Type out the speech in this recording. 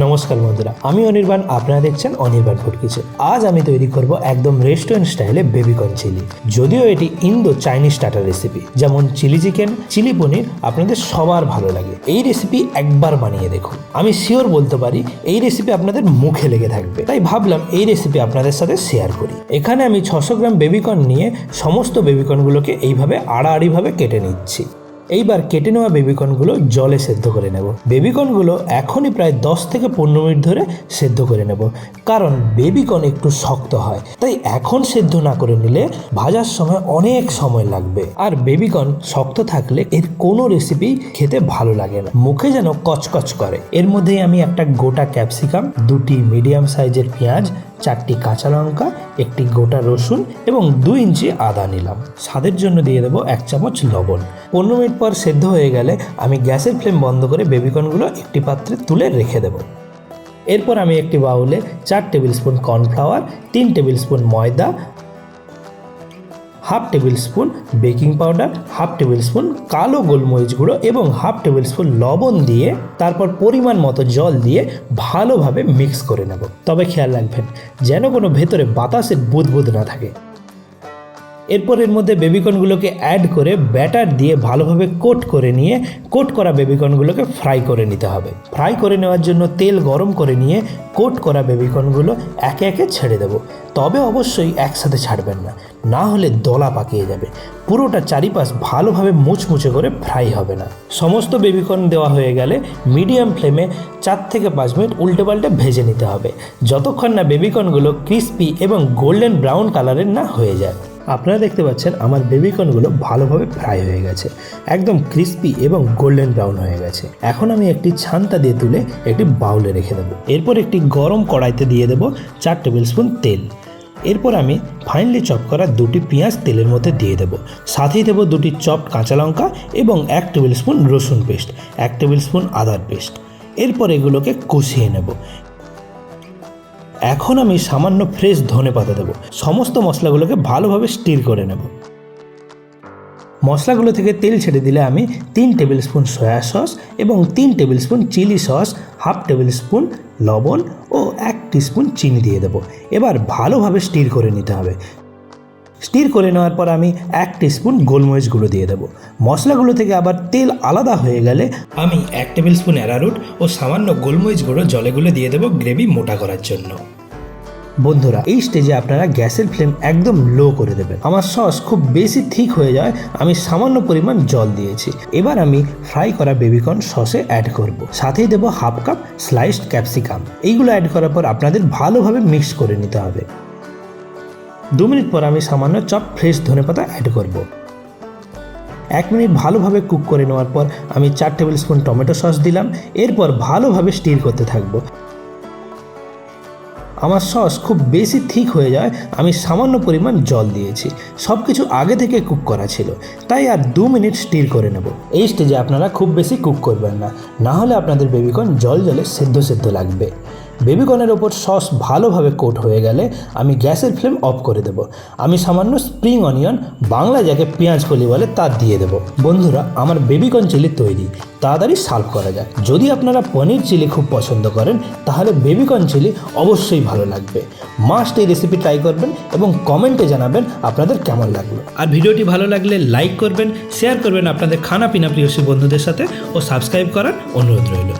নমস্কার বন্ধুরা, আমি অনির্বাণ, আপনারা দেখছেন অনির্বাণ ফুড কিচেন। আজ আমি তৈরি করব একদম রেস্টুরেন্ট স্টাইলে বেবিকর্ন চিলি। যদিও এটি ইন্দো চাইনিজ স্টার্টার রেসিপি, যেমন চিলি চিকেন, চিলি পনির আপনাদের সবার ভালো লাগে। এই রেসিপি একবার বানিয়ে দেখুন, আমি শিওর বলতে পারি এই রেসিপি আপনাদের মুখে লেগে থাকবে। তাই ভাবলাম এই রেসিপি আপনাদের সাথে শেয়ার করি। এখানে আমি 600 গ্রাম বেবিকর্ন নিয়ে সমস্ত বেবিকর্নগুলোকে এইভাবে আড়াআড়িভাবে কেটে নিচ্ছি। এইবার কেটে নেওয়া বেবিকর্নগুলো জলে সেদ্ধ করে নেব। বেবিকর্নগুলো এখনই প্রায় 10 থেকে 15 মিনিট ধরে সেদ্ধ করে নেব, কারণ বেবিকর্ন একটু শক্ত হয়, তাই এখন সেদ্ধ না করে নিলে ভাজার সময় অনেক সময় লাগবে। আর বেবিকর্ন শক্ত থাকলে এর কোনো রেসিপি খেতে ভালো লাগে না, মুখে যেন কচকচ করে। এর মধ্যেই আমি একটা গোটা ক্যাপসিকাম, 2টি মিডিয়াম সাইজের পেঁয়াজ, 4টি কাঁচা লঙ্কা, একটি গোটা রসুন এবং 2 ইঞ্চি আদা নিলাম। স্বাদের জন্য দিয়ে দেবো 1 চামচ লবণ। 15 মিনিট পর সেদ্ধ হয়ে গেলে আমি গ্যাসের ফ্লেম বন্ধ করে বেবিকর্নগুলো একটি পাত্রে তুলে রেখে দেবো। এরপর আমি একটি বাউলে 4 tablespoon cornflour, 3 tablespoon ময়দা, half tablespoon baking powder, half tablespoon কালো গোলমরিচ গুঁড়ো এবং হাফ টেবিল স্পুন লবণ দিয়ে তারপর পরিমাণ মতো জল দিয়ে ভালোভাবে মিক্স করে নেব। তবে খেয়াল রাখবেন যেন কোনো ভেতরে বাতাসের বুদবুদ না থাকে। এরপর এর মধ্যে বেবিকর্নগুলোকে অ্যাড করে ব্যাটার দিয়ে ভালোভাবে কোট করে নিয়ে কোট করা বেবিকর্নগুলোকে ফ্রাই করে নিতে হবে। ফ্রাই করে নেওয়ার জন্য তেল গরম করে নিয়ে কোট করা বেবিকর্নগুলো একে একে ছেড়ে দেব। তবে অবশ্যই একসাথে ছাড়বেন না, না হলে দলা পাকিয়ে যাবে। পুরোটা চারিপাশ ভালোভাবে মুচমুচে করে ফ্রাই হবে না। সমস্ত বেবিকর্ন দেওয়া হয়ে গেলে মিডিয়াম ফ্লেমে 4 থেকে 5 মিনিট উল্টে পাল্টে ভেজে নিতে হবে, যতক্ষণ না বেবিকর্নগুলো ক্রিস্পি এবং গোল্ডেন ব্রাউন কালারের না হয়ে যায়। আপনারা দেখতে পাচ্ছেন আমার বেবিকর্নগুলো ভালোভাবে ফ্রাই হয়ে গেছে, একদম ক্রিস্পি এবং গোল্ডেন ব্রাউন হয়ে গেছে। এখন আমি একটি ছান্তা দিয়ে তুলে একটি বাউলে রেখে দেবো। এরপর একটি গরম কড়াইতে দিয়ে দেবো 4 টেবিল স্পুন তেল। এরপর আমি ফাইনলি চপ করা 2টি পেঁয়াজ তেলের মধ্যে দিয়ে দেবো। সাথেই দেবো 2টি চপড কাঁচা লঙ্কা এবং 1 টেবিল স্পুন রসুন পেস্ট, 1 টেবিল স্পুন আদার পেস্ট। এরপর এগুলোকে কষিয়ে নেব। এখন আমি সামান্য ফ্রেশ ধনেপাতা দেবো। সমস্ত মশলাগুলোকে ভালোভাবে স্টির করে নেব। মশলাগুলো থেকে তেল ছেড়ে দিলে আমি 3 টেবিল স্পুন সয়া সস এবং 3 tablespoon chilli sauce, half tablespoon লবণ ও 1 টিস্পুন চিনি দিয়ে দেবো। এবার ভালোভাবে স্টির করে নিতে হবে। স্টির করে নেওয়ার পর আমি 1 টিস্পুন গোলমরিচ গুঁড়ো দিয়ে দেবো। মশলাগুলো থেকে আবার তেল আলাদা হয়ে গেলে আমি 1 টেবিল স্পুন অ্যারারুট ও সামান্য গোলমরিচ গুঁড়ো জলে গুলে দিয়ে দেবো গ্রেভি মোটা করার জন্য। বন্ধুরা, এই স্টেজে আপনারা গ্যাসের ফ্লেম একদম লো করে দেবেন। আমার সস খুব বেশি থিক হয়ে যায়, আমি সামান্য পরিমাণ জল দিয়েছি। এবার আমি ফ্রাই করা বেবিকর্ন সসে অ্যাড করব। সাথেই দেবো হাফ কাপ স্লাইসড ক্যাপসিকাম। এইগুলো অ্যাড করার পর আপনাদের ভালোভাবে মিক্স করে নিতে হবে। 2 মিনিট পর আমি সামান্য চপ ফ্রেশ ধনেপাতা অ্যাড করব। 1 মিনিট ভালোভাবে কুক করে নেওয়ার পর আমি 4 টেবিল স্পুন টমেটো সস দিলাম। এরপর ভালোভাবে স্টির করতে থাকবো। আমার সস খুব বেশি থিক হয়ে যায়, আমি সামান্য পরিমাণ জল দিয়েছি। সব কিছু আগে থেকে কুক করা ছিল, তাই আর 2 মিনিট স্টির করে নেব। এই স্টেজে আপনারা খুব বেশি কুক করবেন না, না হলে আপনাদের বেবিকর্ন জলে সেদ্ধ লাগবে। বেবিকর্নের ওপর সস ভালোভাবে কোট হয়ে গেলে আমি গ্যাসের ফ্লেম অফ করে দেব। আমি সামান্য স্প্রিং অনিয়ন, বাংলা যাকে পেঁয়াজ কলি বলে, তা দিয়ে দেবো। বন্ধুরা, আমার বেবিকর্ন চিলি তৈরি, তাড়াতাড়ি সার্ভ করা যায়। যদি আপনারা পনির চিলি খুব পছন্দ করেন তাহলে বেবিকর্ন চিলি অবশ্যই ভালো লাগবে। মাস্ট এই রেসিপি ট্রাই করবেন এবং কমেন্টে জানাবেন আপনাদের কেমন লাগলো। আর ভিডিওটি ভালো লাগলে লাইক করবেন, শেয়ার করবেন আপনাদের খানা পিনা প্রিয় বন্ধুদের সাথে ও সাবস্ক্রাইব করার অনুরোধ রইল।